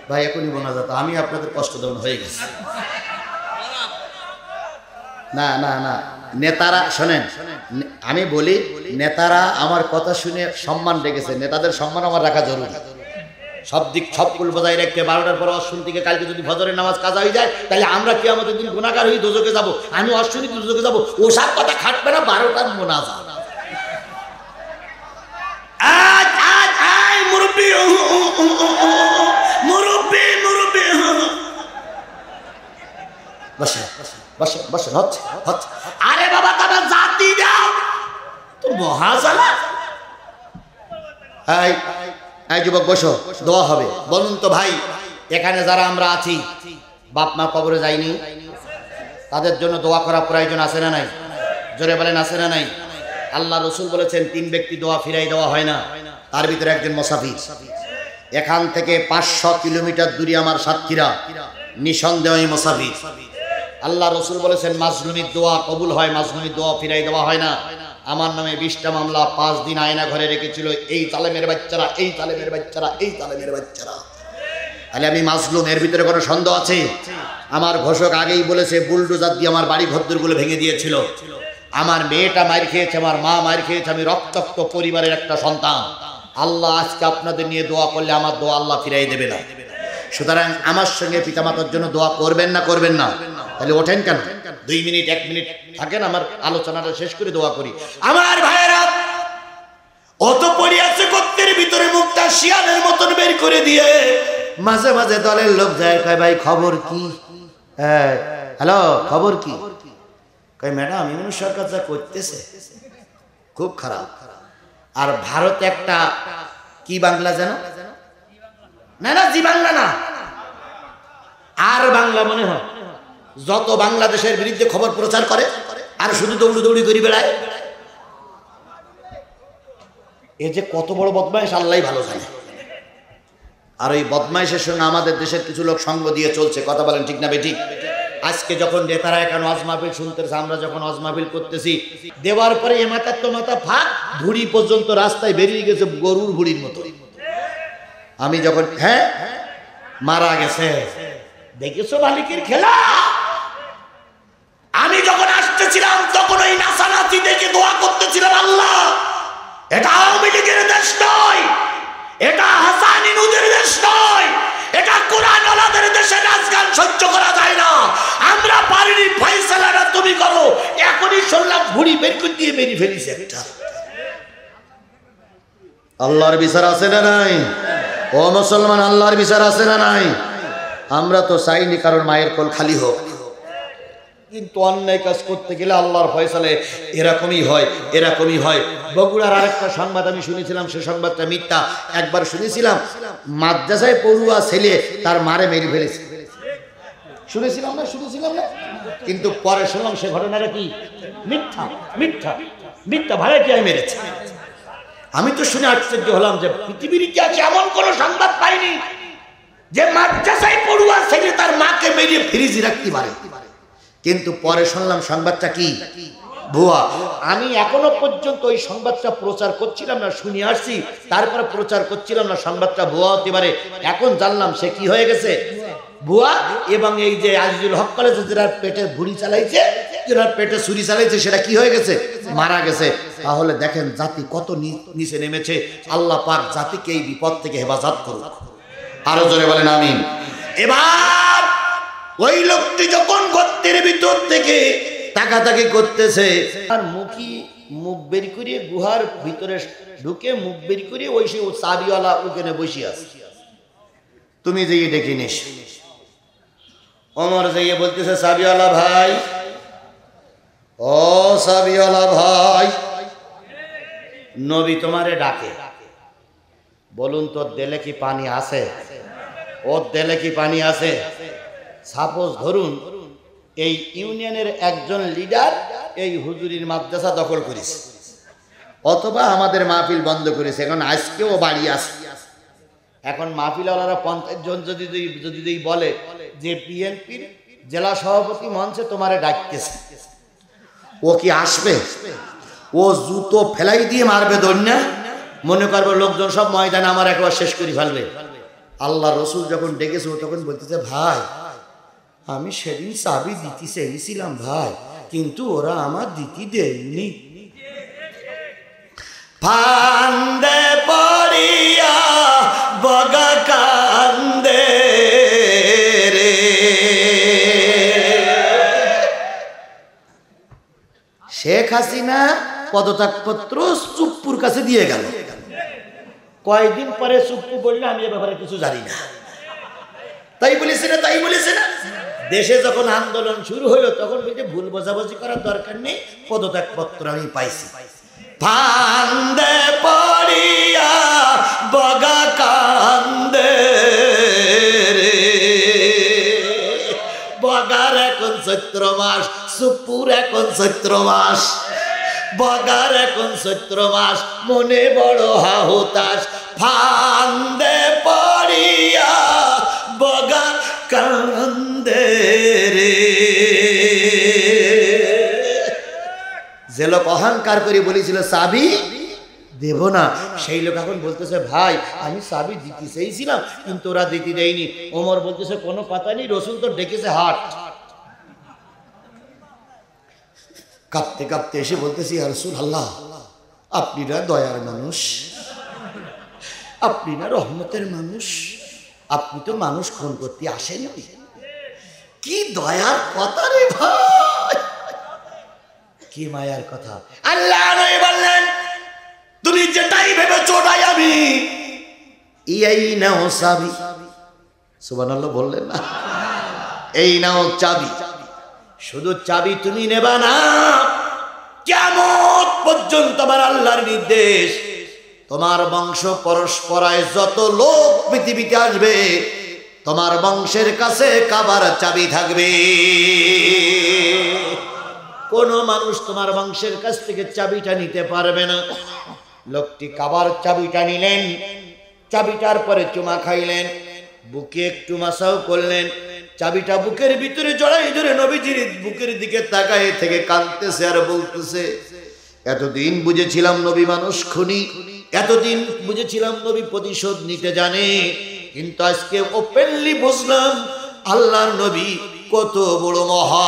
ভাই? এখনই বোনা যেত আমি আপনাদের কষ্ট দেওয়ান হয়ে গেছে। না না না, নেতারা শোনেন, আমি বলি নেতারা আমার কথা শুনে সম্মান রেখেছে, নেতাদের সম্মান আমার রাখা জরুরি। সব দিক সব কুল বজায় রাখতে 12টার পর অশ্বন থেকে কালকে যদি ফজরের নামাজ কাজা হয়ে যায়, তাহলে আমরা কি আমাদের দিন গুনাহগার হয়ে দোজখে যাব, আমি অশ্বনী দোজখে যাব, ওসব কথা খাটবে না। 12টার মোনাজাত মুরব্বি মুরব্বি মুরব্বি বসে বসে বসে হচ্ছে হচ্ছে। আরে বাবা তারা জাতি দাও তো মহাজালা। এই যুবক বসো, দোয়া হবে। বলুন তো ভাই, এখানে যারা আমরা আছি বাপ মা কবরে যায়নি, তাদের জন্য দোয়া করা প্রয়োজন আছে না নাই? জোরে বলেন আছে না নাই? আল্লাহ রসুল বলেছেন 3 ব্যক্তি দোয়া ফিরাই দেওয়া হয় না, তার ভিতরে একজন মুসাফির। এখান থেকে 500 কিলোমিটার দূরে আমার সাথীরা নিঃসন্দেহই মুসাফির। আল্লাহ রসুল বলেছেন মাজলুমির দোয়া কবুল হয়, মাজলুমির দোয়া ফিরাই দেওয়া হয় না। আমার নামে 20টা মামলা 5 দিন আয়না ঘরে রেখেছিল এই তালেমের বাচ্চারা, এই তালেমের বাচ্চারা, এই তালেমের বাচ্চারা। তাহলে আমি মাজলুম, এর ভিতরে কোনো সন্দেহ আছে? আমার ঘোষক আগেই বলেছে বুলডোজার দিয়ে আমার বাড়ি ঘরদুরগুলো ভেঙে দিয়েছিল। আমার মেয়েটা মার খেয়েছে, আমার মা মার খেয়েছে, আমি রক্তাক্ত পরিবারের একটা সন্তান। আল্লাহ আজকে আপনাদের নিয়ে দোয়া করলে আমার দোয়া আল্লাহ ফিরাই দেবে না। সুতরাং আমার সঙ্গে পিতামাতার জন্য দোয়া করবেন না করবেন না? তাহলে ওঠেন কেন? 2 মিনিট 1 মিনিট থাকেন, আমার আলোচনাটা শেষ করে দোয়া করি। আমার ভাইয়েরা, অত পড়ে আছে গর্তের ভিতরে, মুখটা শিয়ালের মতন বের করে দিয়ে মাঝে মাঝে দলের লোক যায়, কয় ভাই খবর কি? হ্যালো খবর কি? কয় ম্যাডাম ইউনূস সরকার যা করতেছে খুব খারাপ। আর ভারত একটা কি বাংলা যেন, না না জি বাংলা না, আর বাংলা মনে হয়, যত বাংলাদেশের বিরুদ্ধে খবর প্রচার করে আর শুধু দৌড়ি দৌড়ি করে বেড়ায়। এ যে কত বড় বদমাইশ আল্লাহ ভালো জানে। আর ওই বদমাইশের সঙ্গে আমাদের দেশের কিছু লোক সঙ্গ দিয়ে চলছে। কথা বলেন ঠিক না বেঠিক? আজকে যখন নেতারা এখন ওয়াজ মাহফিল শুনতেছে, আমরা যখন ওয়াজ মাহফিল করতেছি, দেওয়ার পরে এ মাথার তো মাথা ফাঁক, ভুড়ি পর্যন্ত রাস্তায় বেরিয়ে গেছে গরুর ভুড়ির মতো। আমি যখন মারা গেছে, দেখেছো মালিকের খেলা। আমি যখন আসতেছিলাম তখন ওই নাচানাচি দেখে দোয়া করতেছিলাম, আল্লাহ এটা আওয়ামী লীগের দেশ নয়, এটা হাসানি নুদের দেশ নয়, এটা কোরআন ওয়ালাদের দেশে নাচ গান সহ্য করা যায় না। আমরা পারিনি, ফয়সালাটা তুমি করো। এখনই শুনলাম ভুড়ি বের করে দিয়ে মেরে ফেলিছে একটা। আল্লাহর বিচার আছে না নাই? ও মুসলমান, আল্লাহর বিচার আছে না নাই? আমরা তো চাইনি কারণ মায়ের কোল খালি হোক, কিন্তু অন্যায় কাজ করতে গেলে আল্লাহর ফয়সালে এরকমই হয়, এরকমই হয়। বগুড়ার আরেকটা সংবাদ আমি শুনেছিলাম, সে সংবাদটা মিথ্যা। একবার শুনেছিলাম মাদ্রাসায় পড়ুয়া ছেলে তার মারে মেরে ফেলেছে, শুনেছিলাম না? কিন্তু পরে শুনলাম সে ঘটনাটা কি মিথ্যা। মিথ্যা মিথ্যা ভাড়া কি মেরেছে। আমি তো শুনে আশ্চর্য হলাম যে পৃথিবীর ইতিহাসে এমন কোন সংবাদ পাইনি যে মাদ্রাসায় পড়ুয়া ছেলে তার মাকে মেরে ফ্রিজে রাখতে পারে। কিন্তু পরে শুনলাম সংবাদটা কি ভুয়া। আমি এখনো পর্যন্ত ওই সংবাদটা প্রচার করছিলাম না, শুনে আসছি, তারপরে প্রচার করছিলাম না, সংবাদটা ভুয়া হতে পারে। এখন জানলাম সে কি হয়ে গেছে, ভুয়া। এবং এই যে আজিজুল হক কলেজে যারা পেটে ভুড়ি চালাইছে, যারা পেটে ছুরি চালাইছে, সেটা কি হয়ে গেছে, মারা গেছে। তাহলে দেখেন জাতি কত নিচে নেমেছে। আল্লাহ পাক জাতিকে এই বিপদ থেকে হেফাজত করুক। আরো জোরে বলেন আমিন। এবার ওই লোকটি যখন গর্তের ভিতর থেকে তাকাতাকি করতেছে আর মুখ বের করিয়ে গুহার ভিতরে ঢুকে মুখ বের করিয়ে ওই সে চাবিওয়ালা ওখানে বসে আছে। তুমি যেয়ে ডেকে নিস। ওমর যেয়ে বলতেছে চাবিওয়ালা ভাই, ও চাবিওয়ালা ভাই, নবী তোমারে ডাকে, বলুন তোর দেলে কি পানি আছে? ওর দেলে কি পানি আছে? সাপোজ ধরুন এই ইউনিয়নের একজন লিডার এই হুজুরির মাদ্রাসা দখল করেছে, অথবা আমাদের মাহফিল বন্ধ করেছে, এখন আজকেও বাড়ি আসে। এখন মাহফিলওয়ালারা 50 জন যদি বলে যে বিএনপির জেলা সভাপতি মঞ্চে তোমারে ডাকতেছে, ও কি আসবে? ও জুতো ফেলাই দিয়ে মারবে দন্যা, মনে করবে লোকজন সব ময়দানে আমার একবার শেষ করে ফেলবে। আল্লাহ রসুল যখন ডেকেছে ও তখন বলতেছে ভাই আমি সেদিন চাবি দিতে চেয়েছিলাম ভাই, কিন্তু ওরা আমার দিতে দেয়নি। ফান্দে পড়িয়া বগা কান্দে রে, শেখ হাসিনা পদত্যাগপত্র চুপ্পুর কাছে দিয়ে গেল। কয়েকদিন পরে চুপ্পু বললে আমি এ ব্যাপারে কিছু জানি না। তাই বলেছে না, তাই বলেছে না। দেশে যখন আন্দোলন শুরু হলো তখন বলতে ভুল বোঝাবুঝি করার দরকার নেই, পদত্যাগপত্র আমি পাইছি। ফান্দে পড়িয়া বগা কান্দে রে, বগার এখন চৈত্র মাস, চুপ্পুর এখন চৈত্র মাস, বগার এখন চৈত্র মাস, মনে বড় হাহুতাস। ফান্দে পড়িয়া বগা কান্দে রে, যে লোক অহংকার করে বলেছিল চাবি দেব না, সেই লোক এখন বলতেছে ভাই আমি চাবি দিতে চেয়েছিলাম কিন্তু ওরা দিতে দেয়নি। ওমর বলতেছে কোনো কথা নেই, রসুল তো ডেকেছে হাট। কাঁপতে কাঁপতে এসে বলতেছি ইয়া রাসূলুল্লাহ, আপনিরা দয়ার মানুষ, আপনি না রহমতের মানুষ, আপনি তো মানুষ খুন করতে আসেন। কি দয়ার কথা রে ভাই, কি মায়ার কথা। আল্লাহ নবী বললেন তুমি যেটাই ভেবেছো ওটাই আমি, এই নাও চাবি। সুবহানাল্লাহ বললেন না, এই নাও চাবি। শুধু চাবি তুমি নেবা না, কিয়ামত পর্যন্ত আমার আল্লাহর নির্দেশ, তোমার বংশ পরস্পরায় যত লোক পৃথিবীতে আসবে তোমার বংশের কাছে কাবার চাবি থাকবে। কোন মানুষ তোমার বংশের কাছ থেকে চাবিটা নিতে পারবে না। লোকটি কাবার চাবিটা নিলেন, চাবিটার পরে চুমা খাইলেন, বুকে একটু মাসাও করলেন, চাবিটা বুকের ভিতরে জড়াই ধরে নবীজির বুকের দিকে তাকায় থেকে কাঁদতেছে আর বলতেছে এতদিন বুঝেছিলাম নবী মানুষ খুনি, এতদিন বুঝেছিলাম নবী প্রতিশোধ নিতে জানে, কিন্তু আজকে ওপেনলি বুঝলাম আল্লাহর নবী কত বড় মহা।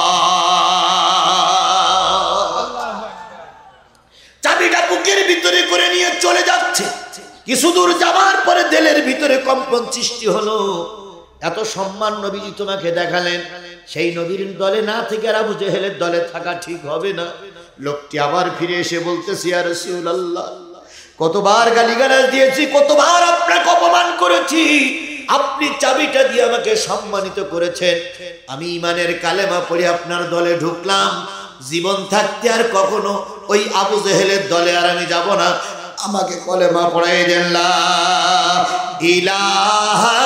চাবিটা বুকের ভিতরে করে নিয়ে চলে যাচ্ছে, কিছু দূর যাবার পরে দিলের ভিতরে কম্পন সৃষ্টি হলো। এত সম্মান নবীজি তোমাকে দেখালেন, সেই নবীর দলে না থেকে আর আবু জেহেলের দলে থাকা ঠিক হবে না। লোকটি আবার ফিরে এসে বলতেছে ইয়া রাসূলুল্লাহ, কতবার গালিগালাজ দিয়েছি, কতবার আপনাকে অপমান করেছি, আপনি চাবিটা দিয়ে আমাকে সম্মানিত করেছেন, আমি ঈমানের কালেমা পড়ে আপনার দলে ঢুকলাম, জীবন থাকতে আর কখনো ওই আবু জেহেলের দলে আর আমি যাব না, আমাকে কলেমা পড়াই দেন লা ইলাহা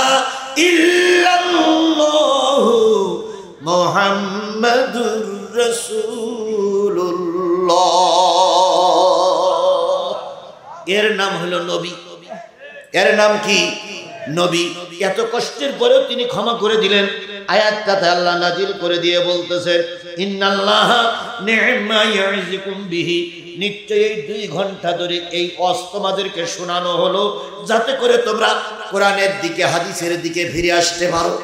ইল্লাল্লাহু মুহাম্মাদুর রাসূলুল্লাহ। এর নাম হলো নবী, এর নাম কি? নবী। এত কষ্টের পরেও তিনি ক্ষমা করে দিলেন। আয়াতটা আল্লাহ নাজিল করে দিয়ে বলতেছেন ইন্নাল্লাহা নি'মা ইয়া'iযুকুম বিহি, নিশ্চয়ই 2 ঘন্টা ধরে এই ওয়াজ তোমাদেরকে শোনানো হলো যাতে করে তোমরা কোরআনের দিকে হাদিসের দিকে ফিরে আসতে পারো।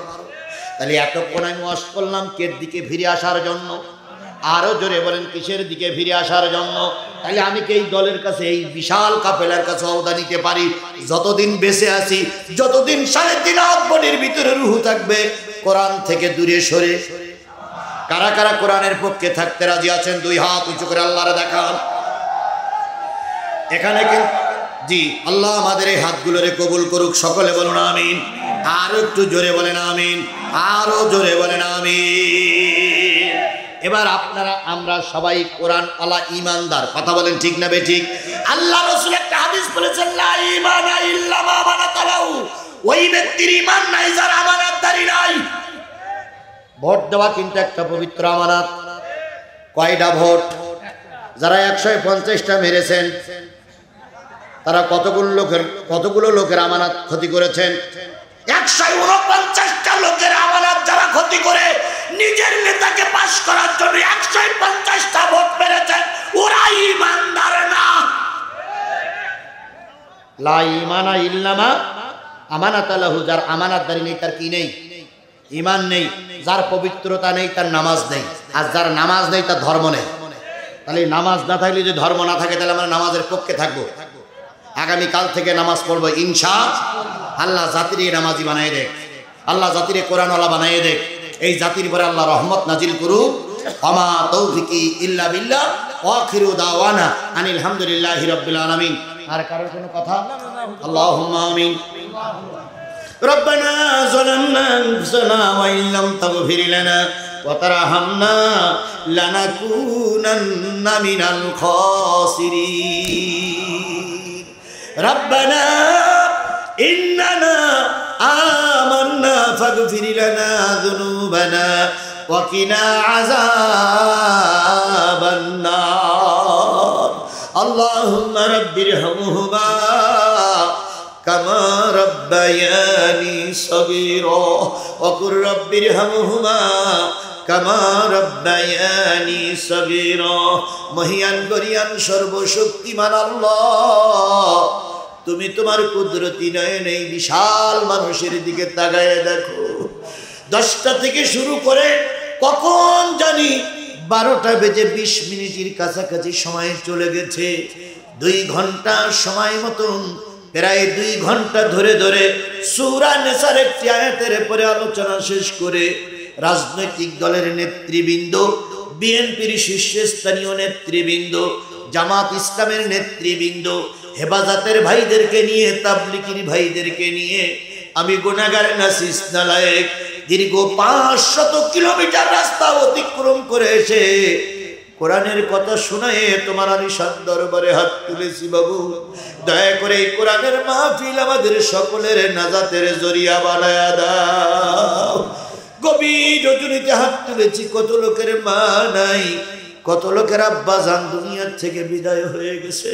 তাহলে এতক্ষণ আমি ওয়াজ করলাম কের দিকে ফিরে আসার জন্য? আরো জোরে বলেন কিসের দিকে ফিরে আসার জন্য? তাহলে আমি কি এই দলের কাছে, এই বিশাল কাফেলার কাছে ওয়াদা নিতে পারি যতদিন বেঁচে আছি, যতদিন 3.5 বডির ভিতরে রূহ থাকবে, কোরআন থেকে দূরে সরে কারা কারা কোরআনের পক্ষে থাকতে রাজি আছেন দুই হাত উঁচু করে আল্লাহরে দেখান। এখানে কিন্তু জি আল্লাহ আমাদের এই হাতগুলোরে কবুল করুক, সকলে বলুন আমিন। আরো একটু জোরে বলেন আমিন, আরো জোরে বলেন আমিন। এবার আপনারা আমরা সবাই কোরআন আলা ইমানদার, কথা বলেন ঠিক না বেঠিক? আল্লাহ রাসূল একটা হাদিস বলেছেন, লা ঈমানা ইল্লা মা আমানাতালাহু, ওই ব্যক্তির ঈমান নাই যার আমানতদারি নাই। ভোট দেওয়া কিন্তু একটা পবিত্র আমানত। কয়টা ভোট? যারা 150টা মেরেছেন তারা কতগুলো লোকের আমানত ক্ষতি করেছেন? 149টা লোকের আমানত যারা ক্ষতি করে নিজের নেতাকে পাশ করার জন্য 150টা ভোট মেরেছেন, ওরা ঈমানদার না। লা ঈমানা ইল্লা মা আমানাতালাহু, যার আমানতদারি নেই তার কি নেই? ঈমান নেই। যার পবিত্রতা নেই তার নামাজ নেই, আর যার নামাজ নেই তার ধর্ম নেই। তাহলে নামাজ না থাকলে, যদি ধর্ম না থাকে, তাহলে আমরা নামাজের পক্ষে থাকবো। আগামীকাল থেকে নামাজ পড়বো ইনশাআল্লাহ। জাতিরে নামাজি বানায় দেখ, আল্লাহ জাতিরে কোরআনওয়ালা বানায় দেখ। এই জাতির পরে আল্লাহ রহমত নাজিল করুক। ওমা তৌফিকি ইল্লা বিল্লাহ, আখিরু দাওয়ানা আনিল হামদুলিল্লাহি রাব্বিল আলামিন। আর কারোর কোনো কথা? আল্লাহুম্মা আমিন। রব্বানা যালামনা আনফুসানা ওয়া ইল্লাম তাগফির লানা ওয়া তারহামনা লানাকুনান্না মিনাল খাসিরিন। রব্বানা ইন্নানা আমান্না ফাগফির লানা যুনুবানা ওয়া কিনা আযাবান নার। আল্লাহুম্মা রাব্বিরহামহুমা কামা রাব্বায়ানি সগীরা ওয়া কুর রাব্বিরহামহুমা কামা রাব্বায়ানি সগীরা। মহিয়ান গরিয়ান সর্বশক্তিমান আল্লাহ, তুমি তোমার কুদরতি নয়নে এই বিশাল মানুষের দিকে তাকায় দেখো। 10টা থেকে শুরু করে কখন জানি 12টা বেজে 20 মিনিটের কাছাকাছি সময় চলে গেছে। 2 ঘন্টা সময় মতন, প্রায় 2 ঘন্টা ধরে ধরে সূরা নিসার একটি আয়াতের পরে আলোচনা শেষ করে রাজনৈতিক দলের নেতৃবৃন্দ, বিএনপির শীর্ষস্থানীয় নেতৃবৃন্দ, জামাত ইসলামের নেতৃবৃন্দ, হেফাজতের ভাইদেরকে নিয়ে, তাবলিগের ভাইদেরকে নিয়ে আমি গুনাহগার নাসিস নালায়েক দীর্ঘ 500 কিলোমিটার রাস্তা অতিক্রম করে এসে কোরআনের কথা শোনায় তোমার আলিশান দরবারে হাত তুলেছি। বাবু দয়া করে এই কোরআনের মাহফিল আমাদের সকলের নাজাতের জরিয়া বানায়া দাও। গভীর রজনীতে হাত তুলেছি, কত লোকের মা নাই, কত লোকের আব্বা জান দুনিয়ার থেকে বিদায় হয়ে গেছে।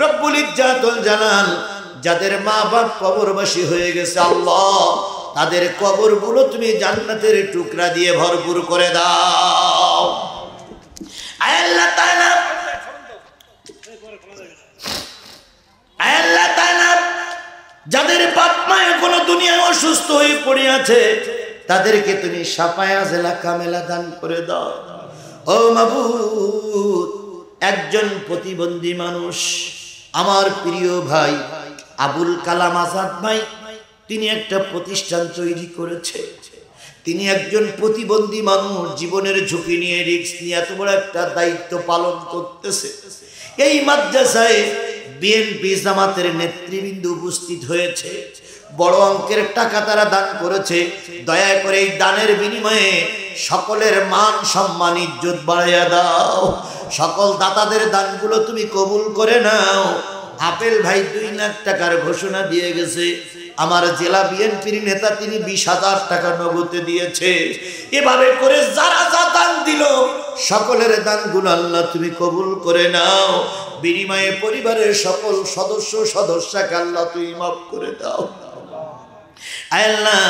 রব্বুল ইজ্জাতুল জালাল যাদের মা বাপ কবরবাসী হয়ে গেছে, আল্লাহ তাদের কবরগুলো তুমি জান্নাতের টুকরা দিয়ে ভরপুর করে দাও। আল্লাহ তাআলা, আল্লাহ তাআলা যাদের বাপ মা এখনো দুনিয়ায় অসুস্থ হয়ে পড়ে আছে, তাদেরকে তুমি শাফায়া জেলা কামেলা দান করে দাও। ও মাবুদ, একজন প্রতিবন্ধী মানুষ, আমার প্রিয় ভাই আবুল কালাম আজাদ ভাই, তিনি একটা প্রতিষ্ঠান তৈরি করেছে। তিনি একজন প্রতিবন্ধী মানুষ, জীবনের ঝুঁকি নিয়ে, রিস্ক নিয়ে এত বড় একটা দায়িত্ব পালন করতেছে। এই মাদ্রাসায় বিএনপি জামাতের নেতৃবৃন্দ উপস্থিত হয়েছে, বড় অঙ্কের টাকা তারা দান করেছে। দয়া করে এই দানের বিনিময়ে সকলের মান সম্মান ইজ্জত বাড়াইয়া দাও। সকল দাতাদের দানগুলো তুমি কবুল করে নাও। আপেল ভাই 2 লাখ টাকার ঘোষণা দিয়ে গেছে। আমার জেলা বিএনপির নেতা তিনি 20,000 টাকা নগদে দিয়েছে। এভাবে করে যারা যা দান দিল, সকলের দানগুলো আল্লাহ তুমি কবুল করে নাও। বিনিময়ে পরিবারের সকল সদস্যকে আল্লাহ তুমি মাফ করে দাও। আল্লাহ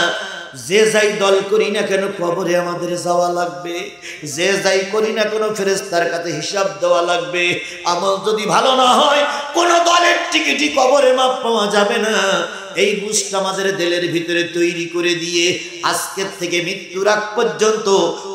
যে যাই দল করি না কেন কবরে আমাদের যাওয়া লাগবে, যে যাই করি না কেন ফেরেশতার কাছে হিসাব দেওয়া লাগবে। আমল যদি ভালো না হয় কোন দলের টিকিটই কবরে মাপ পাওয়া যাবে না। এই বুঝটা আমাদের দিলের ভিতরে তৈরি করে দিয়ে আজকের থেকে মৃত্যুর আগ পর্যন্ত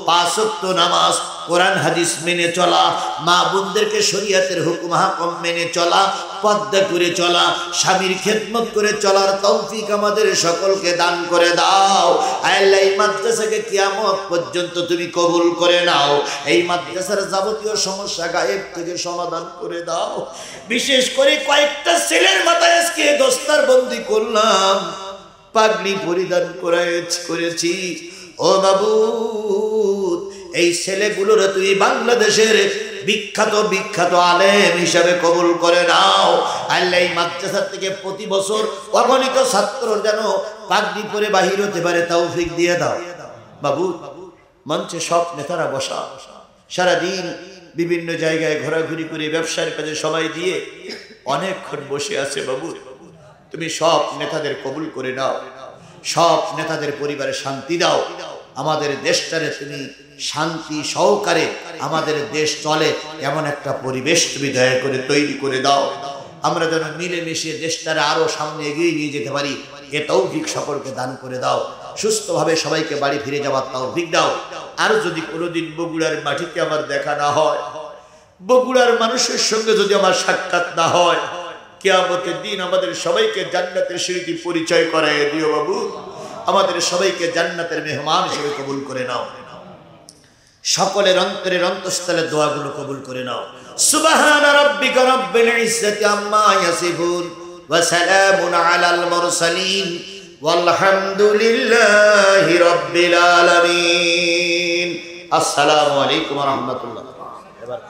5 ওয়াক্ত নামাজ কোরআন হাদিস মেনে চলা, মা বোনদেরকে শরীয়তের হুকুম হাকম মেনে চলা, পর্দা করে চলা, স্বামীর খেদমত করে চলার তৌফিক আমাদের সকলকে দান করে দাও। আল্লাহ এই মাদ্রাসাকে কিয়ামত পর্যন্ত তুমি কবুল করে নাও। এই মাদ্রাসার যাবতীয় সমস্যা গায়েব থেকে সমাধান করে দাও। বিশেষ করে কয়েকটা ছেলের মাথায় আজকে দস্তার বন্দি করলাম, পাগড়ি পরিধান করেছি। ও মাবুদ, এই ছেলেগুলোর তুমি বাংলাদেশের বিখ্যাত আলেম হিসাবে কবুল করে নাও। আল্লাহ এই মাদ্রাসা থেকে প্রতি বছর অগণিত ছাত্র যেন পাগড়ি পরে বাহির হতে পারে তৌফিক দিয়ে দাও। বাবু, মঞ্চে সব নেতারা বসা, সারাদিন বিভিন্ন জায়গায় ঘোরাঘুরি করে ব্যবসার কাজে সময় দিয়ে অনেকক্ষণ বসে আছে। বাবু, তুমি সব নেতাদের কবুল করে নাও, সব নেতাদের পরিবারে শান্তি দাও। আমাদের দেশটারে তুমি শান্তি সহকারে আমাদের দেশ চলে এমন একটা পরিবেশ তুমি দয়া করে তৈরি করে দাও। আমরা যেন মিলেমিশে দেশটারে আরো সামনে এগিয়ে নিয়ে যেতে পারি, এ তৌফিক সকলকে দান করে দাও। সুস্থভাবে সবাইকে বাড়ি ফিরে যাওয়ার তৌফিক দাও। আর যদি কোনোদিন বগুড়ার মাটিতে আমার দেখা না হয়, বগুড়ার মানুষের সঙ্গে যদি আমার সাক্ষাৎ না হয়, কিয়ামতের দিন আমাদের সবাইকে জান্নাতের স্মৃতি পরিচয় করায় দিও। বাবু, আমাদের সবাইকে জান্নাতের মেহমান হিসেবে কবুল করে নাও। সকলের অন্তরের অন্তঃস্থলের দোয়াগুলো কবুল করে নাও। সুবহানা রাব্বিকা রাব্বিল ইজ্জাতি আম্মা ইয়াসিফুন ওয়া সালামুন আলাল মুরসালিন ওয়ালহামদুলিল্লাহি রাব্বিল আলামিন। আসসালামু আলাইকুম ওয়া রাহমাতুল্লাহ। এবার